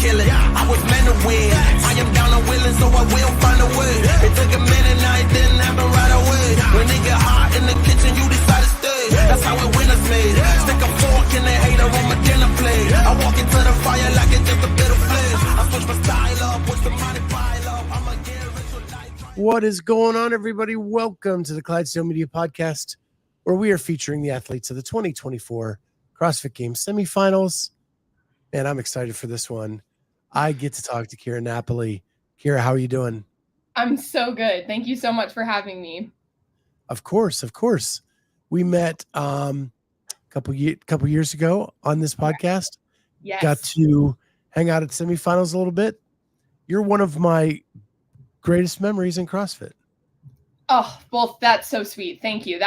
kill it. I was meant to win. I am down and willing, so I will find a way. It took a minute, now it didn't happen right away. When it get hot in the kitchen, you decide to stay. That's how it winners made. Stick a fork in the hater on my dinner plate. I walk into the fire like it's just a bit of flame. I switch my style up, watch the money pile up. I'ma get rich with life. What is going on, everybody? Welcome to the Clydesdale Media Podcast, where we are featuring the athletes of the 2024 CrossFit Games semifinals. And I'm excited for this one. I get to talk to Keara Napoli. Keara, how are you doing? I'm so good. Thank you so much for having me. Of course. We met a couple years ago on this podcast. Yes. Got to hang out at semifinals a little bit. You're one of my greatest memories in CrossFit. Oh, well, that's so sweet. Thank you.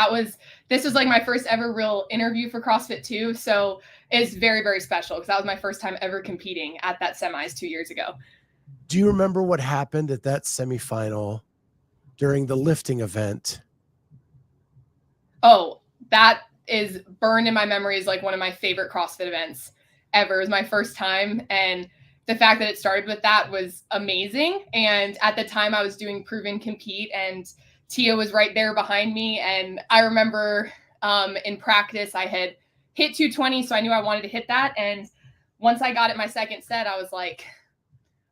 This was like my first ever real interview for CrossFit too. So it's very, very special because that was my first time ever competing at that semis 2 years ago. Do you remember what happened at that semifinal during the lifting event? Oh, that is burned in my memory as like one of my favorite CrossFit events ever. It was my first time. And the fact that it started with that was amazing. And at the time I was doing Prove and Compete, and Tia was right there behind me. And I remember in practice, I had hit 220. So I knew I wanted to hit that. And once I got it my second set, I was like,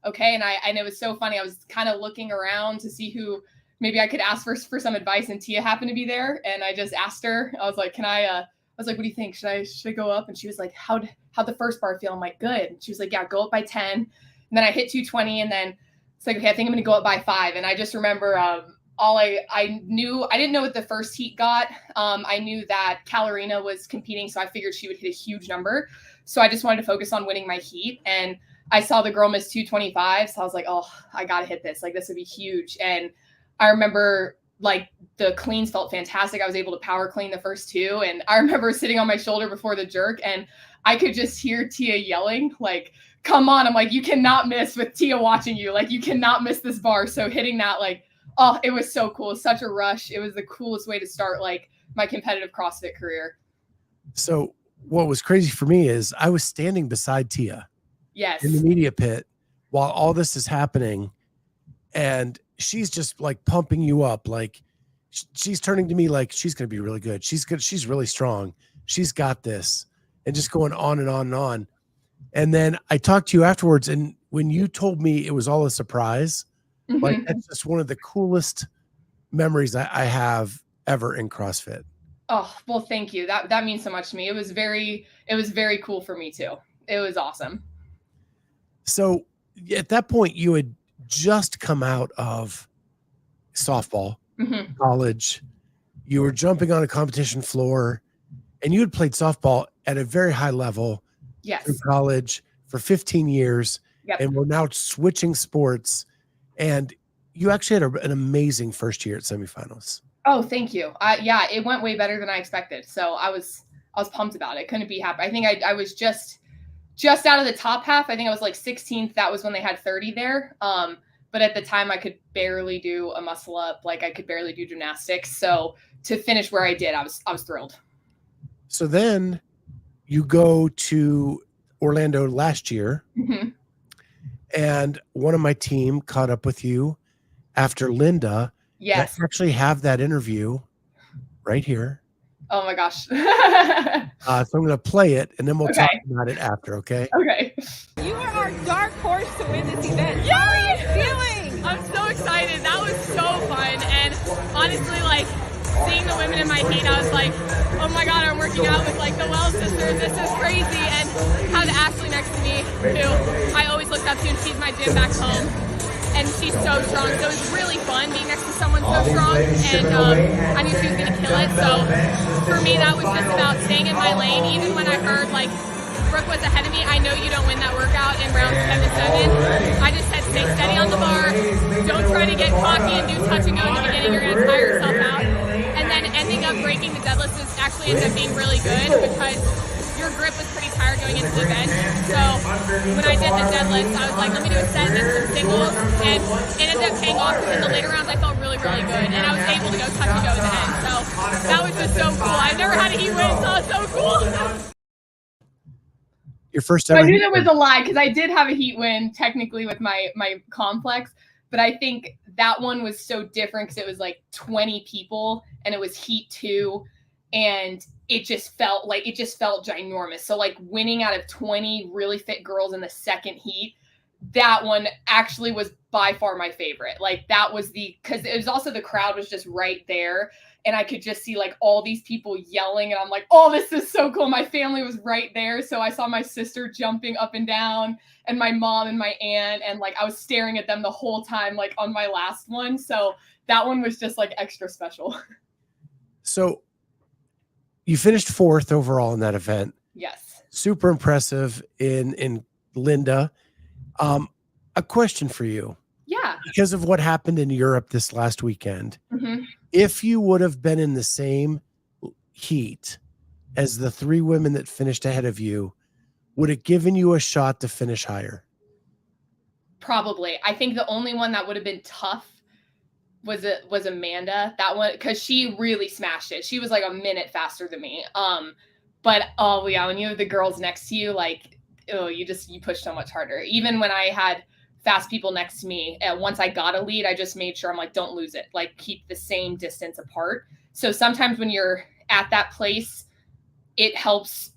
okay. And it was so funny. I was kind of looking around to see who maybe I could ask for some advice. And Tia happened to be there. And I just asked her, I was like, I was like, what do you think? Should I go up? And she was like, how'd the first bar feel? I'm like, good. And she was like, yeah, go up by 10. And then I hit 220. And then it's like, okay, I think I'm going to go up by 5. And I just remember, I didn't know what the first heat got. I knew that Kalarina was competing, so I figured she would hit a huge number. So I just wanted to focus on winning my heat. And I saw the girl miss 225. So I was like, oh, I got to hit this. Like, this would be huge. And I remember like the cleans felt fantastic. I was able to power clean the first 2. And I remember sitting on my shoulder before the jerk, and I could just hear Tia yelling, like, come on. I'm like, you cannot miss with Tia watching you. Like, you cannot miss this bar. So hitting that, like, oh, it was so cool. Such a rush. It was the coolest way to start like my competitive CrossFit career. So what was crazy for me is I was standing beside Tia. Yes. In the media pit while all this is happening. And she's just like pumping you up. Like she's turning to me like she's going to be really good. She's good. She's really strong. She's got this. And just going on and on and on. And then I talked to you afterwards. And when you told me it was all a surprise, like that's just one of the coolest memories I have ever in CrossFit. Oh, well, thank you. That means so much to me. It was very cool for me too. It was awesome. So at that point you had just come out of softball, college. You were jumping on a competition floor, and you had played softball at a very high level through college for 15 years. Yep. And we're now switching sports. And you actually had an amazing first year at semifinals. Oh, thank you. Yeah, it went way better than I expected. So I was pumped about it. Couldn't be happy. I think I was just out of the top half. I think I was like 16th. That was when they had 30 there. But at the time I could barely do a muscle up. Like I could barely do gymnastics. So to finish where I did, I was thrilled. So then you go to Orlando last year. And one of my team caught up with you after Linda. Yes. I actually have that interview right here. Oh my gosh. So I'm going to play it, and then we'll talk about it after, okay? Okay. You are our dark horse to win this event. Yay! How are you feeling? I'm so excited. That was so fun. And honestly, like, seeing the women in my heat, I was like, oh my God, I'm working out with like the Wells sisters. This is crazy. And had Ashley next to me, who I always looked up to, and she's my gym back home. And she's so strong. So it was really fun being next to someone so strong. And I knew she was going to kill it. So for me, that was just about staying in my lane. Even when I heard like Brooke was ahead of me, I know you don't win that workout in rounds 10 to 7. I just said stay steady on the bar. Don't try to get cocky and do touch and go in the beginning. You're going to tire yourself out. And then ending up breaking the deadlift actually ended up being really good because your grip was pretty tired going into the bench. So when I did the deadlift, I was like, let me do a set and then some singles. And it ended up paying off because in the later rounds, I felt really, really good. And I was able to go touch and go at the end. So that was just so cool. I've never had a heat win, so it's so cool. Your first So ever. I knew heat that was win. a lie because I did have a heat win technically with my complex, but I think that one was so different because it was like 20 people and it was heat 2, and it just felt ginormous. So like winning out of 20 really fit girls in the second heat, that one actually was by far my favorite. Like that was because it was also the crowd was just right there. And I could just see like all these people yelling, and I'm like, oh, this is so cool. My family was right there. So I saw my sister jumping up and down, and my mom and my aunt, and like I was staring at them the whole time, like on my last one. So that one was just like extra special. So you finished 4th overall in that event. Yes. Super impressive in Linda. A question for you. Yeah. Because of what happened in Europe this last weekend, Mm-hmm. if you would have been in the same heat as the 3 women that finished ahead of you, would it given you a shot to finish higher? Probably. I think the only one that would have been tough was Amanda. That one, because she really smashed it. She was like a minute faster than me. But oh yeah, when you have the girls next to you, like, oh, you push so much harder. Even when I had fast people next to me, once I got a lead, I just made sure I'm like, don't lose it. Like keep the same distance apart. So sometimes when you're at that place, it helps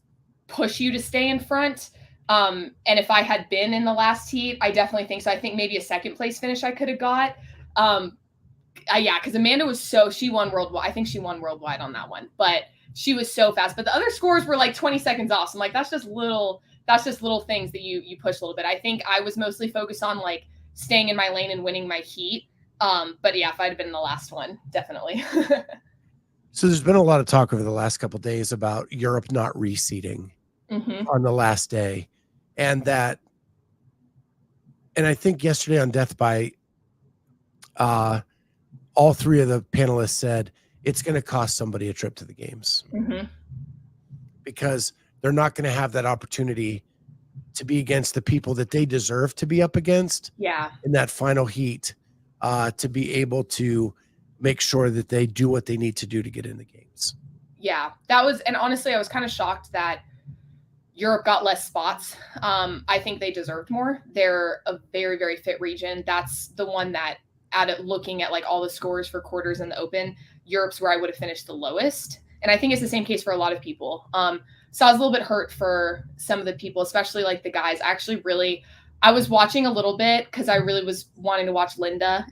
push you to stay in front. And if I had been in the last heat, I definitely think so. I think maybe a second place finish I could have got. Yeah, because Amanda was she won worldwide. I think she won worldwide on that one, but she was so fast. But the other scores were like 20 seconds off. So I'm like, that's just little things that you push a little bit. I think I was mostly focused on like staying in my lane and winning my heat. But yeah, if I'd have been in the last one, definitely. So there's been a lot of talk over the last couple of days about Europe not reseeding on the last day, and I think yesterday on Death by, all 3 of the panelists said it's going to cost somebody a trip to the games because they're not going to have that opportunity to be against the people that they deserve to be up against. Yeah. In that final heat, to be able to make sure that they do what they need to do to get in the games. Yeah, that was, and honestly, I was kind of shocked that Europe got less spots. I think they deserved more. They're a very, very fit region. That's the one that, looking at like all the scores for quarters in the open, Europe's where I would have finished the lowest. And I think it's the same case for a lot of people. So I was a little bit hurt for some of the people, especially like the guys. I was watching a little bit because I really was wanting to watch Linda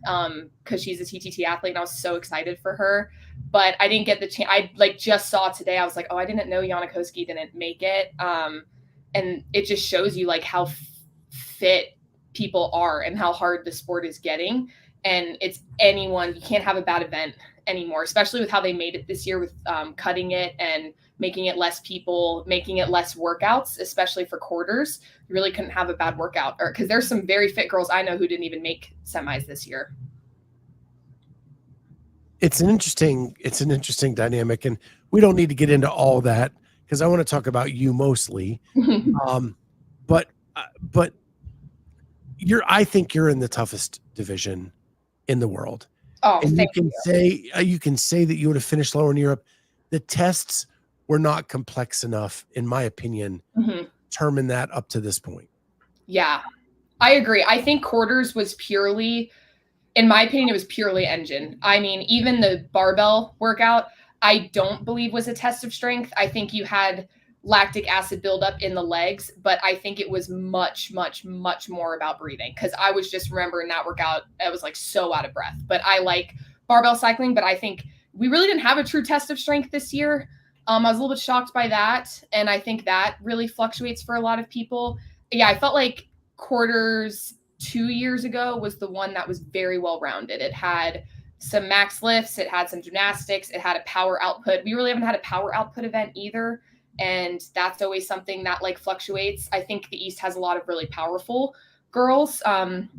because she's a TTT athlete and I was so excited for her. But I didn't get the chance. I like just saw today. I was like, oh, I didn't know Janikowski didn't make it. And it just shows you like how fit people are and how hard the sport is getting. And it's anyone, you can't have a bad event anymore, especially with how they made it this year with cutting it and making it less people, making it less workouts, especially for quarters. You really couldn't have a bad workout, or because there's some very fit girls I know who didn't even make semis this year. It's an interesting dynamic, and we don't need to get into all that because I want to talk about you mostly. But I think you're in the toughest division in the world. Oh, and thank you. You can say that you would have finished lower in Europe. The tests were not complex enough, in my opinion, to determine that up to this point. Yeah, I agree. I think quarters was purely, in my opinion, it was purely engine. I mean, even the barbell workout, I don't believe was a test of strength. I think you had lactic acid buildup in the legs, but I think it was much, much, much more about breathing because I was just remembering that workout. I was like so out of breath, but I like barbell cycling, but I think we really didn't have a true test of strength this year. I was a little bit shocked by that. And I think that really fluctuates for a lot of people. Yeah, I felt like quarters 2 years ago was the one that was very well-rounded. It had some max lifts. It had some gymnastics. It had a power output. We really haven't had a power output event either. And that's always something that like fluctuates. I think the East has a lot of really powerful girls.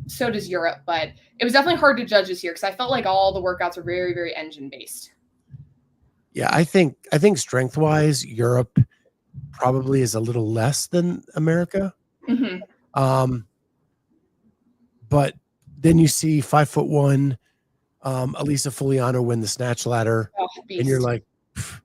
So does Europe, but it was definitely hard to judge this year because I felt like all the workouts were very, very engine based. Yeah, I think strength wise, Europe probably is a little less than America. But then you see 5'1", Elisa Fuliano win the snatch ladder, and you're like, pff.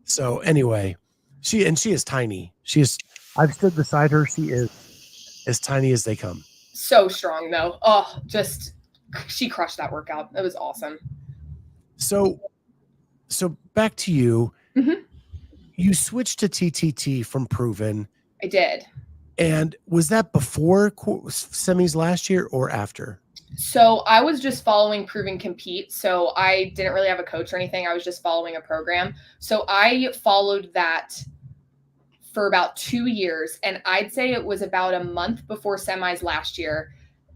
So anyway, she is tiny. She is I've stood beside her. She is as tiny as they come. So strong though. Oh, just she crushed that workout. It was awesome. So back to you. Mhm. You switched to TTT from Proven. I did. And was that before semis last year or after? So I was just following Proven Compete. So I didn't really have a coach or anything. I was just following a program. So I followed that for about 2 years. And I'd say it was about a month before semis last year.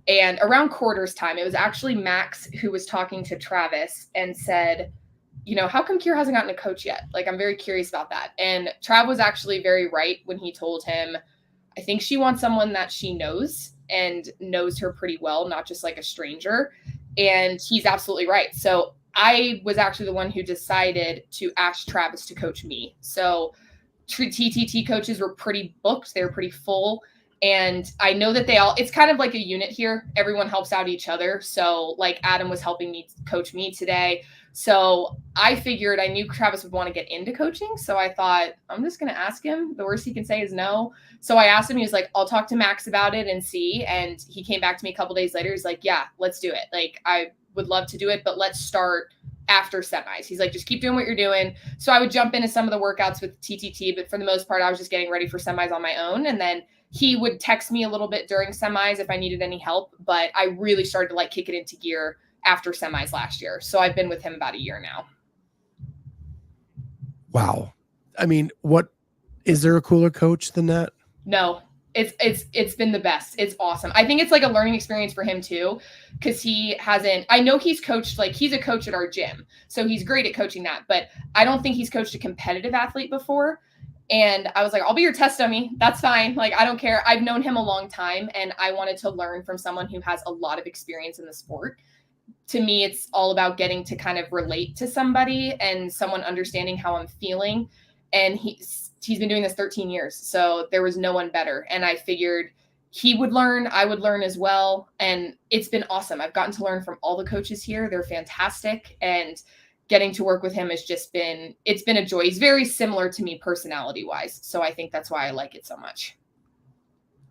And around quarters time, it was actually Max who was talking to Travis and said, you know, how come Keara hasn't gotten a coach yet? Like, I'm very curious about that. And Trav was actually very right when he told him, I think she wants someone that she knows and knows her pretty well, not just like a stranger. And he's absolutely right. So I was actually the one who decided to ask Travis to coach me. So TTT coaches were pretty booked. They were pretty full. And I know that it's kind of like a unit here. Everyone helps out each other. So like Adam was helping me coach me today. So I figured I knew Travis would want to get into coaching. So I thought, I'm just going to ask him. The worst he can say is no. So I asked him, he was like, I'll talk to Max about it and see. And he came back to me a couple days later. He's like, yeah, let's do it. Like, I would love to do it, but let's start after semis. He's like, just keep doing what you're doing. So I would jump into some of the workouts with TTT, but for the most part, I was just getting ready for semis on my own. And then he would text me a little bit during semis if I needed any help, but I really started to like kick it into gear after semis last year. So I've been with him about a year now. Wow. I mean, is there a cooler coach than that? No, it's been the best. It's awesome. I think it's like a learning experience for him too, because I know he's coached, like he's a coach at our gym, so he's great at coaching that, but I don't think he's coached a competitive athlete before. And I was like, I'll be your test dummy. That's fine. Like, I don't care. I've known him a long time and I wanted to learn from someone who has a lot of experience in the sport. To me, it's all about getting to kind of relate to somebody and someone understanding how I'm feeling. And he's been doing this 13 years. So there was no one better. And I figured he would learn, I would learn as well. And it's been awesome. I've gotten to learn from all the coaches here. They're fantastic. And getting to work with him has it's been a joy. He's very similar to me personality wise. So I think that's why I like it so much.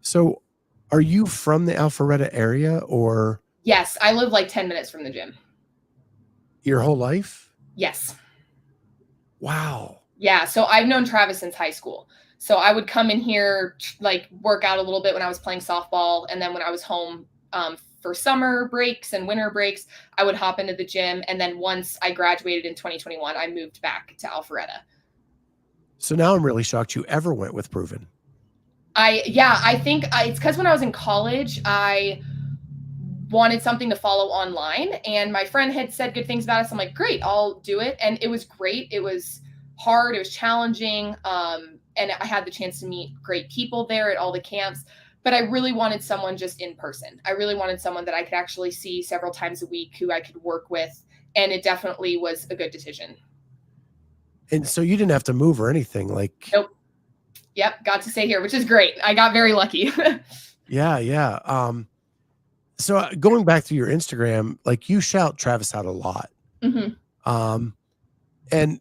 So are you from the Alpharetta area or? Yes. I live like 10 minutes from the gym. Your whole life? Yes. Wow. Yeah. So I've known Travis since high school. So I would come in here, like work out a little bit when I was playing softball. And then when I was home, for summer breaks and winter breaks, I would hop into the gym. And then once I graduated in 2021, I moved back to Alpharetta. So now I'm really shocked you ever went with Proven. I think it's because when I was in college, I wanted something to follow online and my friend had said good things about us. I'm like, great, I'll do it. And it was great. It was hard. It was challenging. And I had the chance to meet great people there at all the camps. But I really wanted someone just in person. I really wanted someone that I could actually see several times a week who I could work with. And it definitely was a good decision. And so you didn't have to move or anything like. Nope. Yep. Got to stay here, which is great. I got very lucky. Yeah. So going back to your Instagram, like you shout Travis out a lot. Mm-hmm. And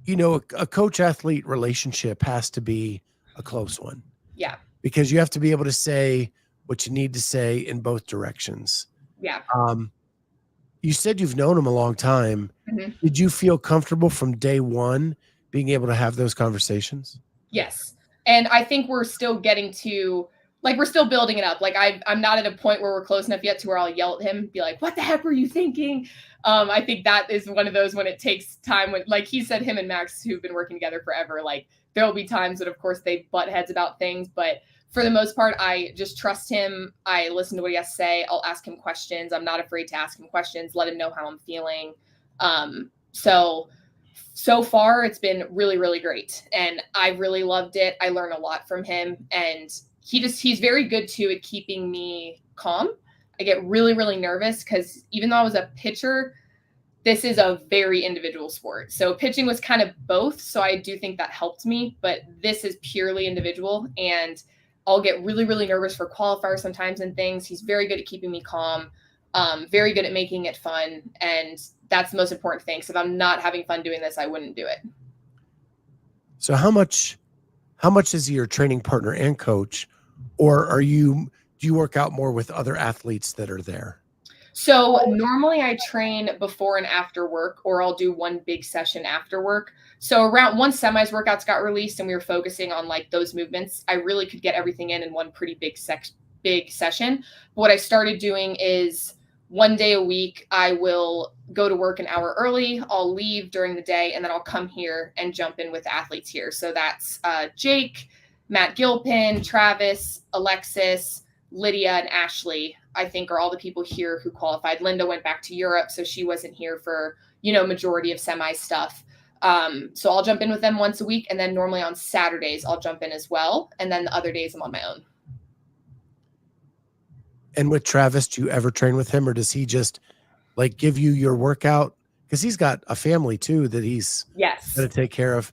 you know, a coach athlete relationship has to be a close one. Yeah. Because you have to be able to say what you need to say in both directions. Yeah. You said you've known him a long time. Mm-hmm. Did you feel comfortable from day one being able to have those conversations? Yes. And I think we're still getting to, like, we're still building it up. Like, I'm not at a point where we're close enough yet to where I'll yell at him, be like, what the heck were you thinking? I think that is one of those when it takes time. When, like he said, him and Max, who've been working together forever, like, there'll be times that, of course, they butt heads about things. But for the most part, I just trust him. I listen to what he has to say. I'll ask him questions. I'm not afraid to ask him questions, let him know how I'm feeling. So far, it's been really, really great. And I really loved it. I learned a lot from him. And he's very good, too, at keeping me calm. I get really, really nervous because even though I was a pitcher, this is a very individual sport. So pitching was kind of both. So I do think that helped me, but this is purely individual. And I'll get really, really nervous for qualifiers sometimes and things. He's very good at keeping me calm, very good at making it fun. And that's the most important thing. So if I'm not having fun doing this, I wouldn't do it. So how much how much is he your training partner and coach, or do you work out more with other athletes that are there? So normally I train before and after work, or I'll do one big session after work. So around once semis workouts got released and we were focusing on like those movements, I really could get everything in one pretty big session. But what I started doing is one day a week, I will go to work an hour early. I'll leave during the day, and then I'll come here and jump in with athletes here. So that's Jake, Matt Gilpin, Travis, Alexis, Lydia, and Ashley, I think, are all the people here who qualified. Linda went back to Europe, so she wasn't here for, majority of semi stuff. So I'll jump in with them once a week. And then normally on Saturdays, I'll jump in as well. And then the other days I'm on my own. And with Travis, do you ever train with him, or does he just like give you your workout? Because he's got a family too that he's going to take care of.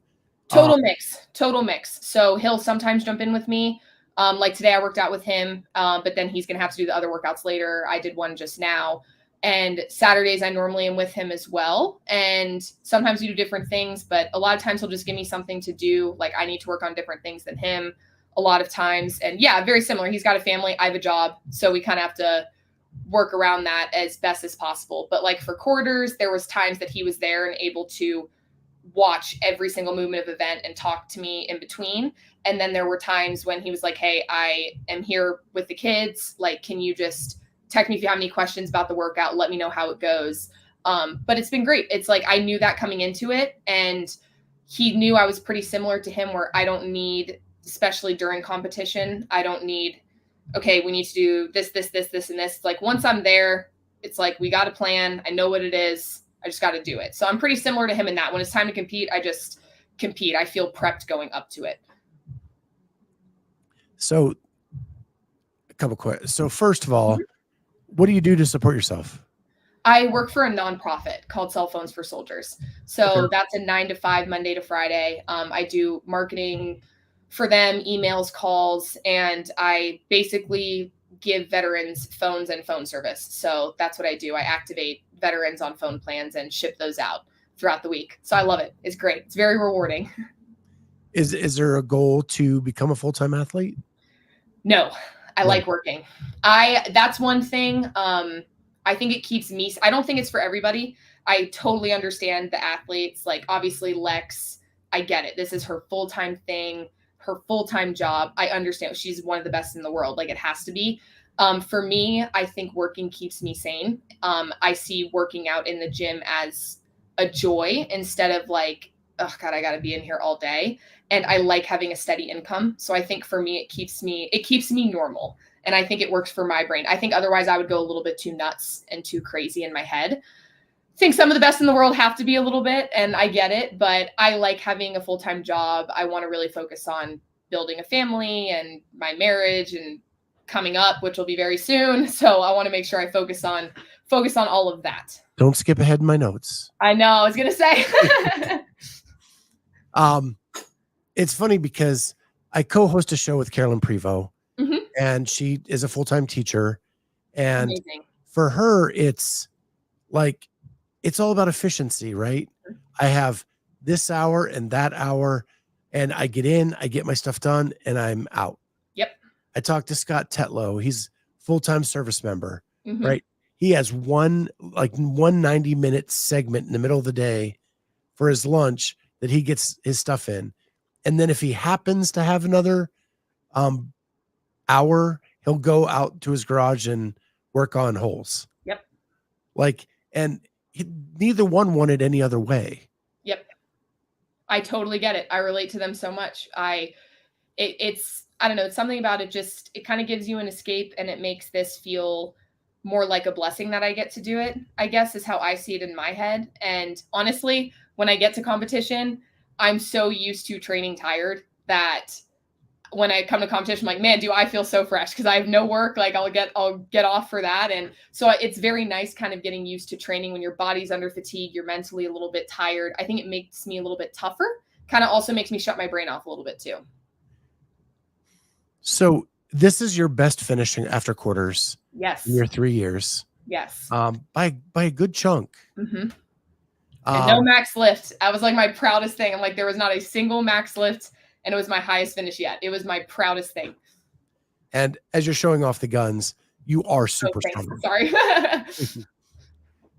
Total mix. So he'll sometimes jump in with me. Like today I worked out with him, but then he's going to have to do the other workouts later. I did one just now. And Saturdays I normally am with him as well. And sometimes we do different things, but a lot of times he'll just give me something to do. Like I need to work on different things than him a lot of times. And yeah, very similar. He's got a family. I have a job. So we kind of have to work around that as best as possible. But like for quarters, there was times that he was there and able to watch every single movement of event and talk to me in between. And then there were times when he was like, hey, I am here with the kids. Like, can you just text me if you have any questions about the workout? Let me know how it goes. But it's been great. It's like, I knew that coming into it, and he knew I was pretty similar to him, where I don't need, especially during competition, I don't need, okay, we need to do this, and this. Like once I'm there, it's like, we got a plan. I know what it is. I just got to do it. So I'm pretty similar to him in that. When it's time to compete, I just compete. I feel prepped going up to it. So a couple questions. So first of all, what do you do to support yourself? I work for a nonprofit called Cell Phones for Soldiers. So that's a 9 to 5, Monday to Friday. I do marketing for them, emails, calls, and I basically give veterans phones and phone service. So that's what I do. I activate veterans on phone plans and ship those out throughout the week. So I love it. It's great. It's very rewarding. Is there a goal to become a full-time athlete? No, I like working. That's one thing. I think it keeps me, I don't think it's for everybody. I totally understand the athletes. Like obviously Lex, I get it. This is her full-time thing, her full-time job. I understand she's one of the best in the world. Like it has to be. For me, I think working keeps me sane. I see working out in the gym as a joy instead of like, oh God, I got to be in here all day. And I like having a steady income. So I think for me, it keeps me normal. And I think it works for my brain. I think otherwise I would go a little bit too nuts and too crazy in my head. I think some of the best in the world have to be a little bit, and I get it, but I like having a full-time job. I want to really focus on building a family and my marriage and coming up, which will be very soon. So I want to make sure I focus on all of that. Don't skip ahead in my notes. I know, I was going to say. It's funny because I co-host a show with Carolyn Prevost, and she is a full-time teacher. And amazing. For her, it's like, it's all about efficiency, right? I have this hour and that hour, and I get in, I get my stuff done, and I'm out. Yep. I talked to Scott Tetlow. He's full-time service member, right? He has one 90-minute segment in the middle of the day for his lunch that he gets his stuff in. And then if he happens to have another hour, he'll go out to his garage and work on holes. Yep. And neither one wanted any other way. Yep. I totally get it. I relate to them so much. It's I don't know, it's something about it. Just, it kind of gives you an escape, and it makes this feel more like a blessing that I get to do it, I guess, is how I see it in my head. And honestly, when I get to competition, I'm so used to training tired that when I come to competition, I'm like, man, do I feel so fresh, because I have no work. Like I'll get off for that. And so it's very nice kind of getting used to training when your body's under fatigue, you're mentally a little bit tired. I think it makes me a little bit tougher. Kind of also makes me shut my brain off a little bit too. So this is your best finishing after quarters. Yes. In your 3 years. Yes. By a good chunk. And no max lift. I was like my proudest thing. I'm like, there was not a single max lift and it was my highest finish yet. It was my proudest thing. And as you're showing off the guns, you are Oh, super thanks. strong. Sorry.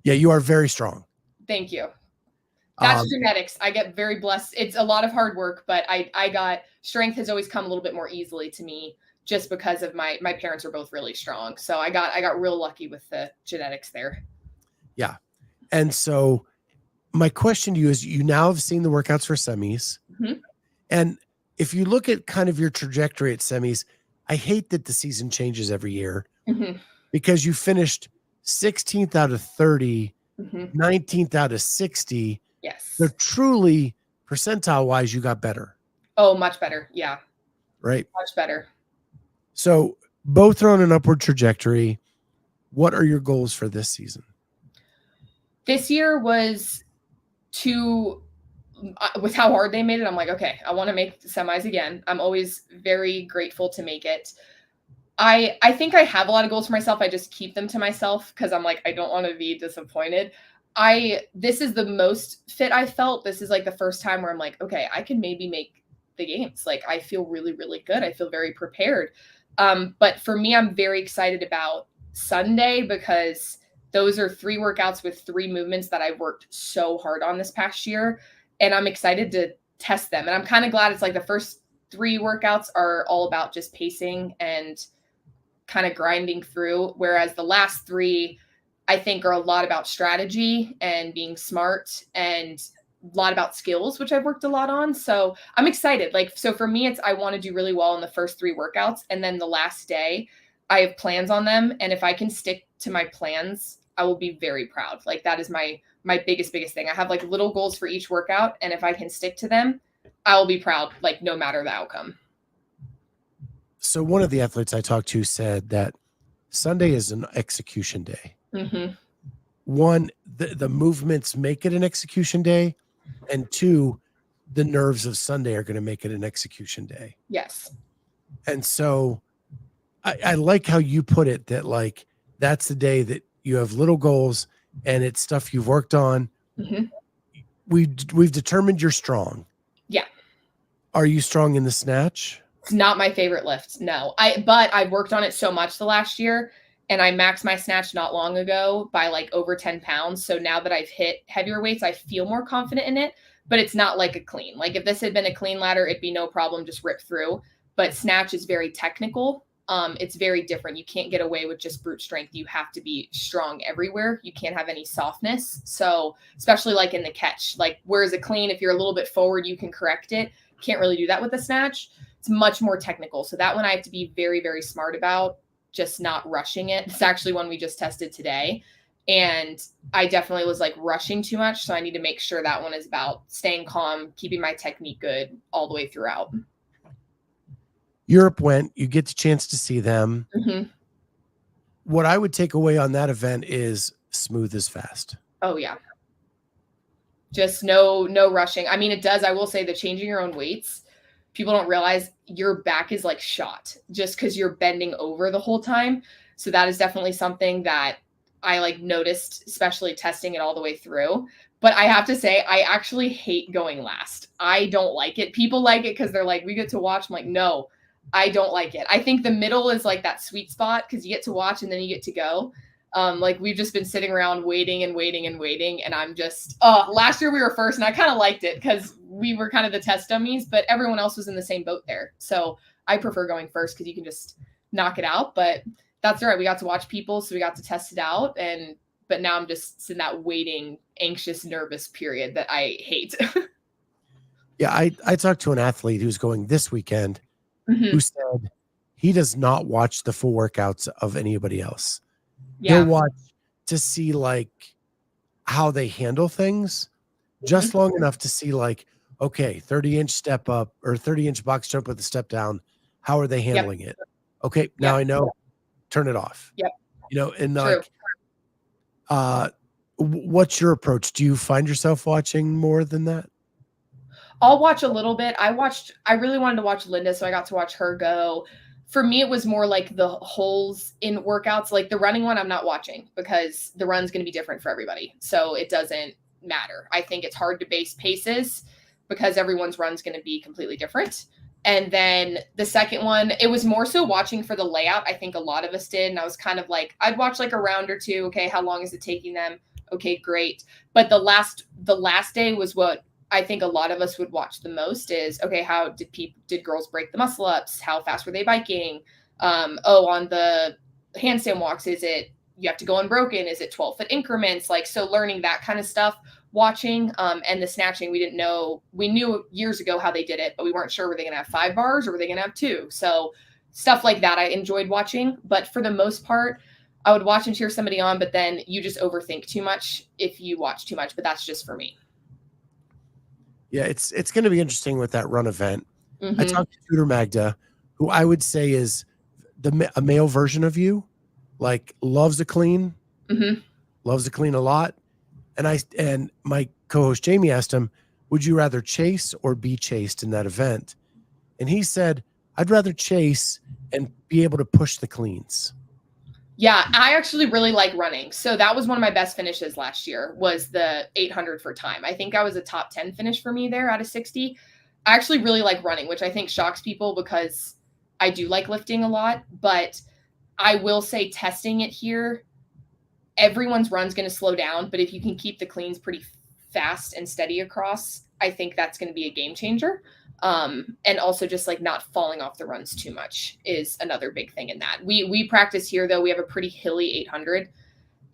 Yeah, you are very strong. Thank you. That's Um, genetics. I get very blessed. It's a lot of hard work, but I got strength has always come a little bit more easily to me just because of my parents are both really strong. So I got real lucky with the genetics there. Yeah. And so my question to you is, you now have seen the workouts for semis. Mhm. And if you look at kind of your trajectory at semis, I hate that the season changes every year Mhm. because you finished 16th out of 30, Mhm. 19th out of 60. Yes. So truly percentile wise, you got better, Oh, much better. Yeah, right? much better. So both are on an upward trajectory. What are your goals for this season? This year was with how hard they made it, I'm like, okay, I want to make the semis again. I'm always very grateful to make it. I think I have a lot of goals for myself. I just keep them to myself because I'm like, I don't want to be disappointed. This is the most fit I felt. This is like the first time where I'm like, okay, I can maybe make the games. Like I feel really, really good. I feel very prepared. But for me, I'm very excited about Sunday because those are 3 workouts with 3 movements that I've worked so hard on this past year. And I'm excited to test them. And I'm kind of glad it's like the first 3 workouts are all about just pacing and kind of grinding through. Whereas the last 3, I think, are a lot about strategy and being smart and a lot about skills, which I've worked a lot on. So I'm excited. Like, so for me, I want to do really well in the first 3 workouts. And then the last day, I have plans on them. And if I can stick to my plans, I will be very proud. Like that is my biggest thing. I have like little goals for each workout. And if I can stick to them, I will be proud, like no matter the outcome. So one of the athletes I talked to said that Sunday is an execution day. Mm-hmm. One, the movements make it an execution day. And 2, the nerves of Sunday are going to make it an execution day. Yes. And so I like how you put it, that like, that's the day that you have little goals and it's stuff you've worked on. Mm-hmm. We've determined you're strong. Yeah. Are you strong in the snatch? It's not my favorite lift. No, but I worked on it so much the last year and I maxed my snatch not long ago by like over 10 pounds. So now that I've hit heavier weights, I feel more confident in it, but it's not like a clean. Like if this had been a clean ladder, it'd be no problem, just rip through. But snatch is very technical. It's very different. You can't get away with just brute strength. You have to be strong everywhere. You can't have any softness. So especially like in the catch, like whereas a clean, if you're a little bit forward, you can correct it. Can't really do that with a snatch. It's much more technical. So that one I have to be very, very smart about, just not rushing it. It's actually one we just tested today. And I definitely was like rushing too much. So I need to make sure that one is about staying calm, keeping my technique good all the way throughout. Europe went, you get the chance to see them. Mm-hmm. What I would take away on that event is smooth as fast. Oh yeah. Just no rushing. I mean, it does. I will say the changing your own weights, people don't realize your back is like shot just because you're bending over the whole time. So that is definitely something that I like noticed, especially testing it all the way through. But I have to say, I actually hate going last. I don't like it. People like it because they're like, we get to watch. I'm like, no, I don't like it. I think the middle is like that sweet spot because you get to watch and then you get to go. Like we've just been sitting around waiting. And I'm just, last year we were first and I kind of liked it because we were kind of the test dummies, but everyone else was in the same boat there. So I prefer going first because you can just knock it out, but that's all right. We got to watch people. So we got to test it out. But now I'm just in that waiting, anxious, nervous period that I hate. Yeah. I talked to an athlete who's going this weekend who said he does not watch the full workouts of anybody else. Yeah. He'll watch to see like how they handle things just long enough to see like, okay, 30-inch step up or 30-inch box jump with a step down. How are they handling it? Okay. Now I know, turn it off. Yep. You know, and True. like, what's your approach? Do you find yourself watching more than that? I'll watch a little bit. I really wanted to watch Linda, so I got to watch her go. For me, it was more like the holes in workouts. Like the running one, I'm not watching because the run's going to be different for everybody. So it doesn't matter. I think it's hard to base paces. because everyone's run's going to be completely different. And then the second one, it was more so watching for the layout. I think a lot of us did. And I was kind of like, I'd watch like a round or two. Okay, how long is it taking them? Okay, great. But the last day was what I think a lot of us would watch the most is, okay, how did girls break the muscle ups? How fast were they biking? On the handstand walks, is it you have to go unbroken? Is it 12-foot increments? Like, so learning that kind of stuff, watching, and the snatching, we didn't know, we knew years ago how they did it, but we weren't sure, were they going to have 5 bars or were they going to have 2? So stuff like that, I enjoyed watching, but for the most part, I would watch and cheer somebody on, but then you just overthink too much if you watch too much, but that's just for me. Yeah, it's going to be interesting with that run event. Mm-hmm. I talked to Tutor Magda, who I would say is a male version of you, like loves to clean, loves to clean a lot. And my co-host Jamie asked him, would you rather chase or be chased in that event? And he said, I'd rather chase and be able to push the cleans. Yeah, I actually really like running. So that was one of my best finishes last year, was the 800 for time. I think I was a top 10 finish for me there out of 60. I actually really like running, which I think shocks people because I do like lifting a lot. But I will say, testing it here, everyone's run's going to slow down. But if you can keep the cleans pretty fast and steady across, I think that's going to be a game changer. And also just like not falling off the runs too much is another big thing in that. We practice here though. We have a pretty hilly 800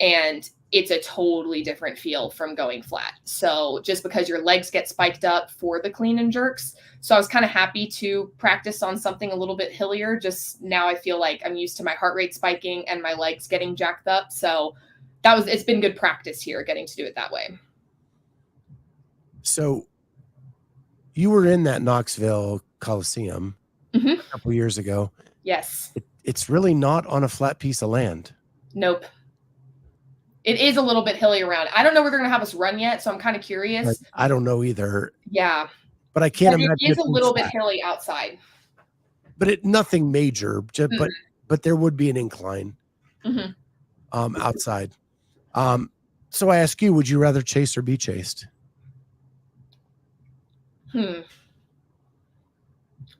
and it's a totally different feel from going flat. So just because your legs get spiked up for the clean and jerks. So I was kind of happy to practice on something a little bit hillier. Just now I feel like I'm used to my heart rate spiking and my legs getting jacked up. So it's been good practice here, getting to do it that way. So you were in that Knoxville Coliseum a couple years ago. Yes. It's really not on a flat piece of land. Nope. It is a little bit hilly around. I don't know where they're going to have us run yet, so I'm kind of curious. I don't know either. Yeah. But I can't imagine. It is a little bit hilly outside. But nothing major, but there would be an incline outside. So I ask you, would you rather chase or be chased?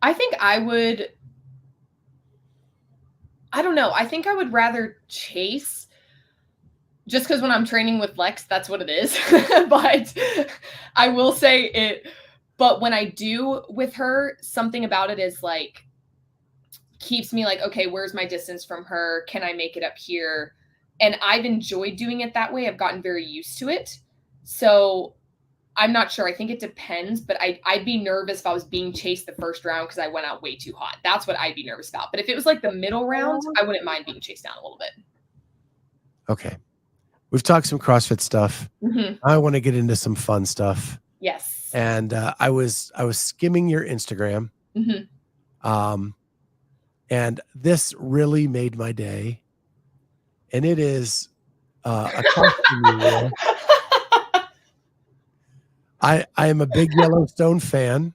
I think I would. I don't know. I think I would rather chase just because when I'm training with Lex, that's what it is. But I will say it. But when I do with her, something about it is like keeps me like, okay, where's my distance from her? Can I make it up here? And I've enjoyed doing it that way. I've gotten very used to it. So I'm not sure. I think it depends, but I'd be nervous if I was being chased the first round because I went out way too hot. That's what I'd be nervous about. But if it was like the middle round, I wouldn't mind being chased down a little bit. Okay. We've talked some CrossFit stuff. I want to get into some fun stuff. Yes. And I was skimming your Instagram. And this really made my day. And it is a costume reel. I am a big Yellowstone fan.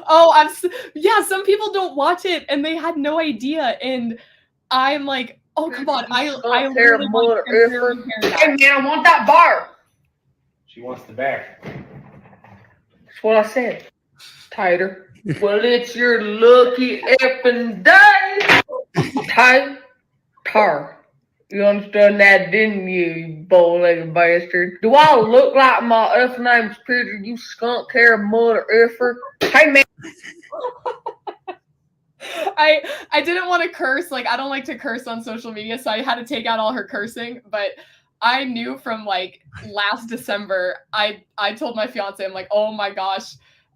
Oh, some people don't watch it and they had no idea. And I'm like, oh, come on. I really want Hey, man, I want that bar. She wants the bear. That's what I said. Tighter. Well, it's your lucky effing day. Tighter. You understand that, didn't you, you bow-legged bastard? Do I look like my F-name's picture, you skunk hair mother effer? Hey, man. I didn't want to curse. Like, I don't like to curse on social media, so I had to take out all her cursing. But I knew from, like, last December, I told my fiance, I'm like, oh, my gosh,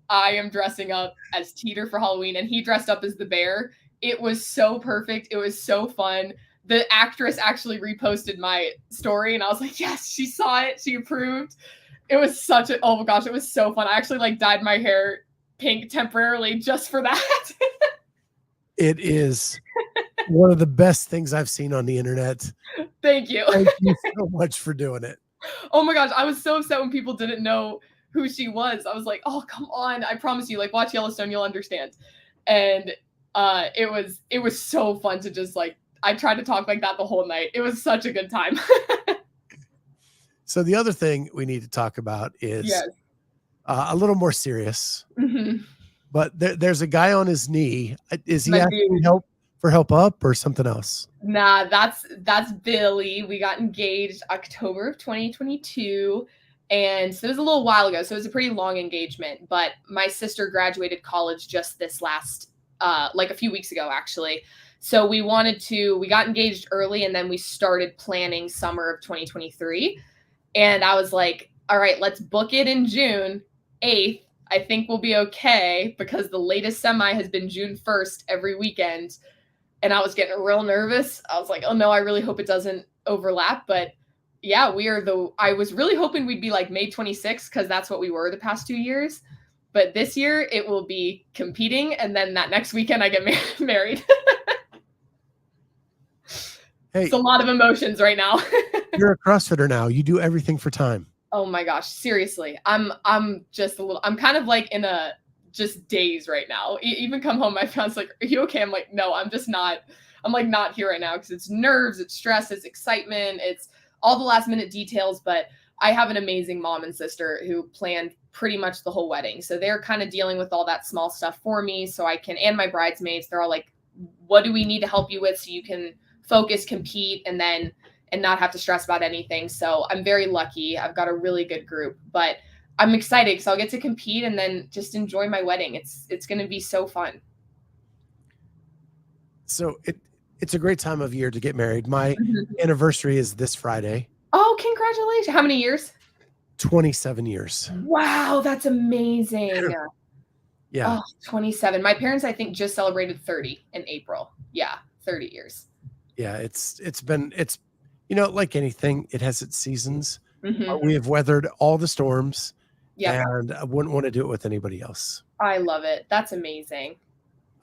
I am dressing up as Teeter for Halloween. And he dressed up as the bear. It was so perfect. It was so fun. The actress actually reposted my story and I was like, yes, she saw it. She approved. It was oh my gosh, it was so fun. I actually like dyed my hair pink temporarily just for that. It is one of the best things I've seen on the internet. Thank you. Thank you so much for doing it. Oh my gosh, I was so upset when people didn't know who she was. I was like, oh, come on. I promise you, like, watch Yellowstone, you'll understand. And it was so fun to just like, I tried to talk like that the whole night. It was such a good time. So the other thing we need to talk about is a little more serious. Mhm. But there's a guy on his knee. Is he My asking dude. help up or something else? Nah, that's Billy. We got engaged October of 2022. And so it was a little while ago. So it was a pretty long engagement. But my sister graduated college just this last like a few weeks ago, actually. So we got engaged early and then we started planning summer of 2023. And I was like, all right, let's book it in June 8th. I think we'll be okay because the latest semi has been June 1st every weekend. And I was getting real nervous. I was like, oh no, I really hope it doesn't overlap. But yeah, I was really hoping we'd be like May 26th because that's what we were the past 2 years. But this year it will be competing. And then that next weekend I get married. Hey, It's a lot of emotions right now. you're a CrossFitter now. You do everything for time. Oh my gosh, seriously. I'm kind of like in a just daze right now. Even come home, my friend's like, "Are you okay?" I'm like, "No, I'm just not. I'm like not here right now because it's nerves, it's stress, it's excitement, it's all the last minute details." But I have an amazing mom and sister who planned pretty much the whole wedding. So they're kind of dealing with all that small stuff for me so I can, and my bridesmaids, they're all like, "What do we need to help you with so you can focus, compete, and not have to stress about anything?" So I'm very lucky. I've got a really good group, but I'm excited because I'll get to compete and then just enjoy my wedding. It's going to be so fun. So it's a great time of year to get married. My Mhm. anniversary is this Friday. Oh, congratulations. How many years? 27 years. Wow, that's amazing. Yeah. Oh, 27. My parents, I think, just celebrated 30 in April. Yeah, 30 years. Yeah. It's like anything, it has its seasons. Mhm. We have weathered all the storms Yeah, and I wouldn't want to do it with anybody else. I love it. That's amazing.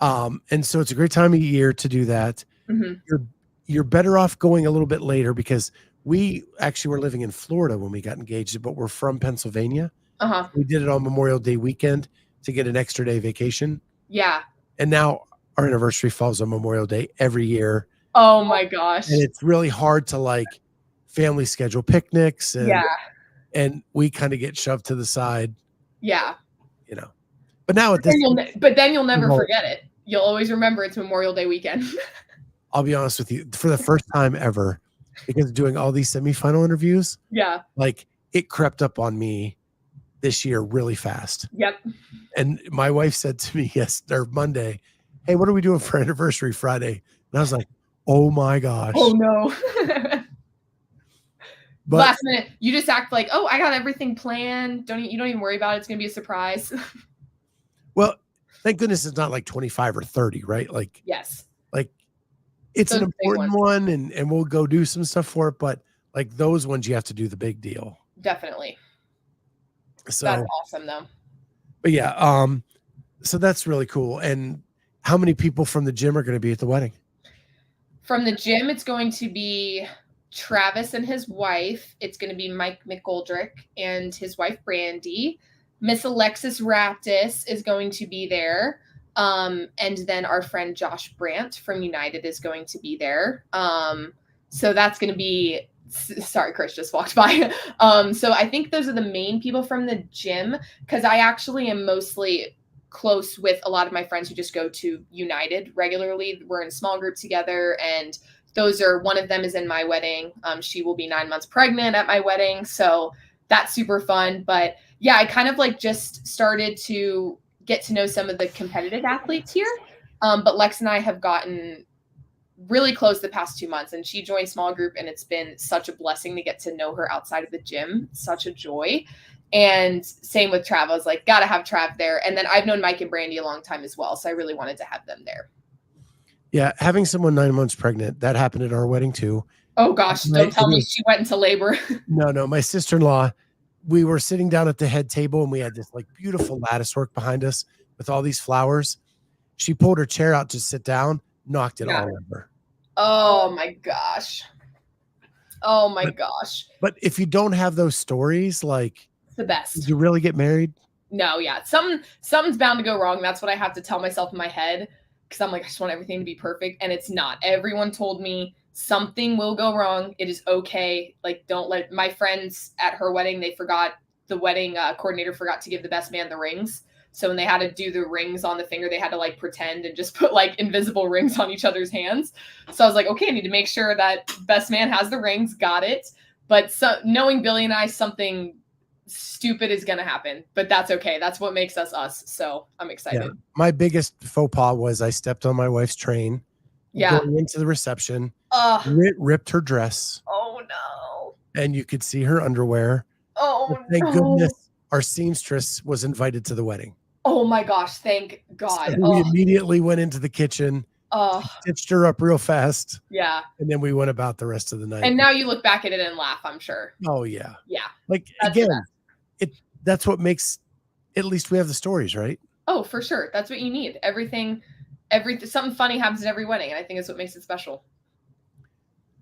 And so it's a great time of year to do that. Mhm. You're better off going a little bit later because we actually were living in Florida when we got engaged, but we're from Pennsylvania. Uh-huh. We did it on Memorial Day weekend to get an extra day vacation. Yeah. And now our anniversary falls on Memorial Day every year. Oh my gosh. And it's really hard to like family schedule picnics and we kind of get shoved to the side, Yeah. But now at this, But then you'll never Well- forget it. You'll always remember it's Memorial Day weekend. I'll be honest with you, for the first time ever, because of doing all these semifinal interviews, Yeah. like it crept up on me this year really fast. Yep. And my wife said to me Monday, "Hey, what are we doing for anniversary Friday?" And I was like, "Oh my gosh." Oh no. But Last minute, you just act like, "Oh, I got everything planned. You don't even worry about it. It's gonna be a surprise." well, thank goodness it's not like 25 or 30, right? Like Yes. it's Those an big important ones. one and we'll go do some stuff for it, but like those ones you have to do the big deal. Definitely. So That's awesome though. but yeah, so that's really cool. And how many people from the gym are going to be at the wedding? From the gym, it's going to be Travis and his wife. It's going to be Mike McGoldrick and his wife, Brandy. Miss Alexis Raptis is going to be there. And then our friend Josh Brandt from United is going to be there. So that's going to be, sorry, Chris just walked by. So I think those are the main people from the gym because I actually am mostly close with a lot of my friends who just go to United regularly. We're in a small group together and one of them is in my wedding. She will be 9 months pregnant at my wedding. So that's super fun. But yeah, I kind of like just started to get to know some of the competitive athletes here. But Lex and I have gotten really close the past 2 months and she joined small group and it's been such a blessing to get to know her outside of the gym. Such a joy. And same with Trav. I was like, gotta have Trav there. And then I've known Mike and Brandy a long time as well. So I really wanted to have them there. Yeah. Having someone 9 months pregnant, that happened at our wedding too. Oh gosh, don't tell me she went into labor. No, my sister-in-law, we were sitting down at the head table and we had this like beautiful lattice work behind us with all these flowers. She pulled her chair out to sit down, knocked it all over. Oh my gosh. Oh my gosh. But if you don't have those stories, like It's the best. did you really get married? No, yeah. Something's bound to go wrong. That's what I have to tell myself in my head because I'm like, I just want everything to be perfect. And it's not. Everyone told me something will go wrong. It is okay. Like, don't let my friends at her wedding, they forgot the wedding coordinator forgot to give the best man the rings. So when they had to do the rings on the finger, they had to like pretend and just put like invisible rings on each other's hands. So I was like, okay, I need to make sure that best man has the rings. Got it. But knowing Billy and I, something stupid is going to happen, but that's okay. That's what makes us us. So I'm excited. Yeah. My biggest faux pas was I stepped on my wife's train going into the reception, ripped her dress. Oh no. And you could see her underwear. Oh, but thank goodness our seamstress was invited to the wedding. Oh my gosh, thank God. So we immediately went into the kitchen, stitched her up real fast. Yeah. And then we went about the rest of the night. And now you look back at it and laugh, I'm sure. Oh yeah. Yeah. Like that's what makes, at least we have the stories, right? Oh, for sure. That's what you need. Something funny happens at every wedding, and I think it's what makes it special.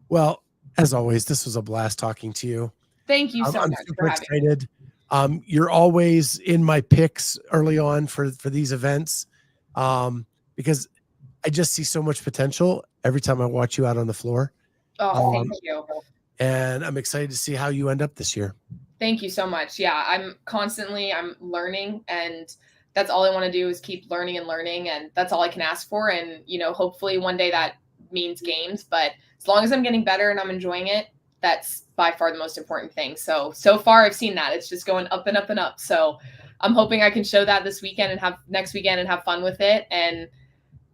Well, as always, this was a blast talking to you. Thank you so much. I'm super excited. You're always in my picks early on for these events, because I just see so much potential every time I watch you out on the floor. Oh, thank you. And I'm excited to see how you end up this year. Thank you so much. Yeah, I'm learning, and that's all I want to do is keep learning, and that's all I can ask for. And, hopefully one day that means games, but as long as I'm getting better and I'm enjoying it, that's by far the most important thing. So far I've seen that it's just going up and up and up. So I'm hoping I can show that this weekend and have next weekend and have fun with it. And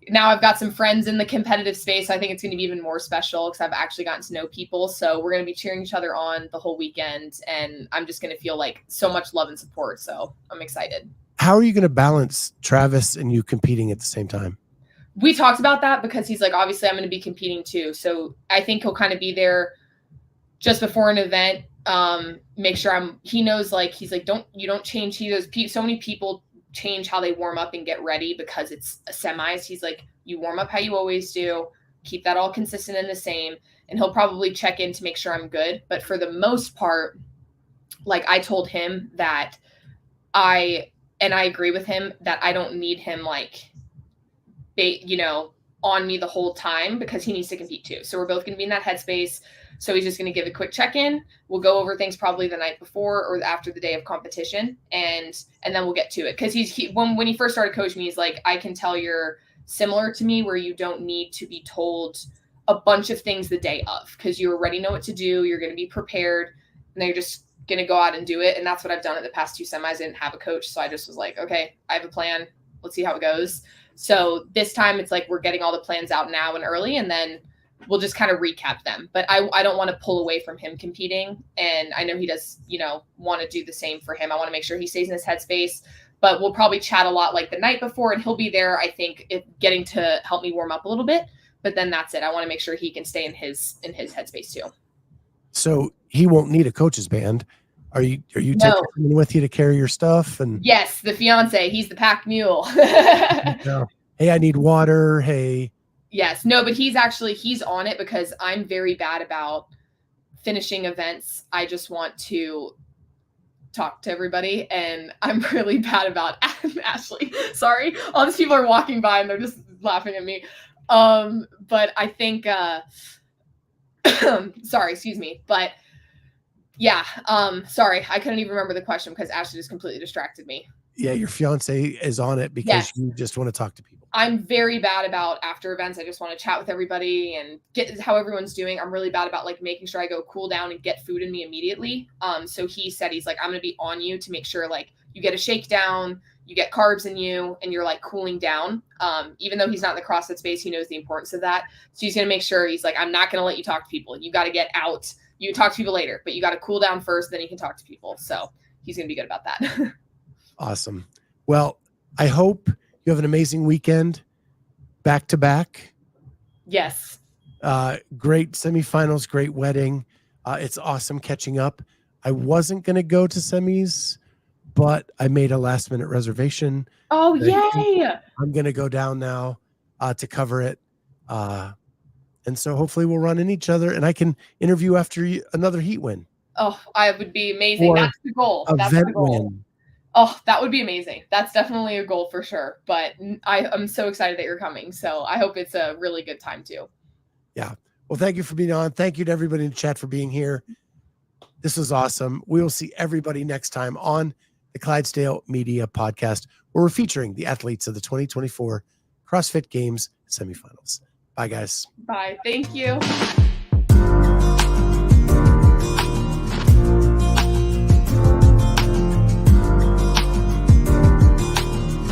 now I've got some friends in the competitive space. I think it's going to be even more special because I've actually gotten to know people. So we're going to be cheering each other on the whole weekend. And I'm just going to feel like so much love and support. So I'm excited. How are you going to balance Travis and you competing at the same time? We talked about that because he's like, obviously I'm going to be competing too. So I think he'll kind of be there just before an event. Make sure he knows, like, he's like, you don't change. He goes, so many people change how they warm up and get ready because it's a semis. He's like, you warm up how you always do, keep that all consistent and the same. And he'll probably check in to make sure I'm good. But for the most part, like, I told him that I agree with him that I don't need him like, on me the whole time because he needs to compete too. So we're both going to be in that headspace. So he's just going to give a quick check-in. We'll go over things probably the night before or after the day of competition. And then we'll get to it. Cause when he first started coaching me, he's like, I can tell you're similar to me where you don't need to be told a bunch of things the day of, cause you already know what to do. You're going to be prepared and then you're just going to go out and do it. And that's what I've done at the past 2 semis. I didn't have a coach. So I just was like, okay, I have a plan. Let's see how it goes. So this time it's like we're getting all the plans out now and early, and then we'll just kind of recap them. But I don't want to pull away from him competing. And I know he does, want to do the same for him. I want to make sure he stays in his headspace, but we'll probably chat a lot like the night before, and he'll be there, I think, getting to help me warm up a little bit. But then that's it. I want to make sure he can stay in his headspace too. So he won't need a coach's band. Are you taking someone with you to carry your stuff? And yes, the fiance, he's the pack mule. Hey, I need water. Hey. Yes, no, but he's on it because I'm very bad about finishing events. I just want to talk to everybody, and I'm really bad about Ashley. Sorry, all these people are walking by and they're just laughing at me. But I think, sorry, excuse me, but. Yeah. Sorry. I couldn't even remember the question because Ashley just completely distracted me. Yeah. Your fiance is on it because you just want to talk to people. I'm very bad about after events. I just want to chat with everybody and get how everyone's doing. I'm really bad about like making sure I go cool down and get food in me immediately. So he said, he's like, I'm going to be on you to make sure like you get a shakedown, you get carbs in you, and you're like cooling down. Even though he's not in the CrossFit space, he knows the importance of that. So he's going to make sure he's like, I'm not going to let you talk to people. You got to get out. You can talk to people later, but you got to cool down first, then you can talk to people. So he's going to be good about that. Awesome. Well, I hope you have an amazing weekend back to back. Yes. Great semifinals, great wedding. It's awesome catching up. I wasn't going to go to semis, but I made a last minute reservation. Oh, yay. I'm going to go down now to cover it. And so hopefully we'll run in each other and I can interview after another heat win. Oh, I would be amazing. That's the goal. That's the goal. Win. Oh, that would be amazing. That's definitely a goal for sure. But I'm so excited that you're coming. So I hope it's a really good time too. Yeah. Well, thank you for being on. Thank you to everybody in the chat for being here. This was awesome. We will see everybody next time on the Clydesdale Media Podcast, where we're featuring the athletes of the 2024 CrossFit Games semifinals. Bye, guys. Bye. Thank you.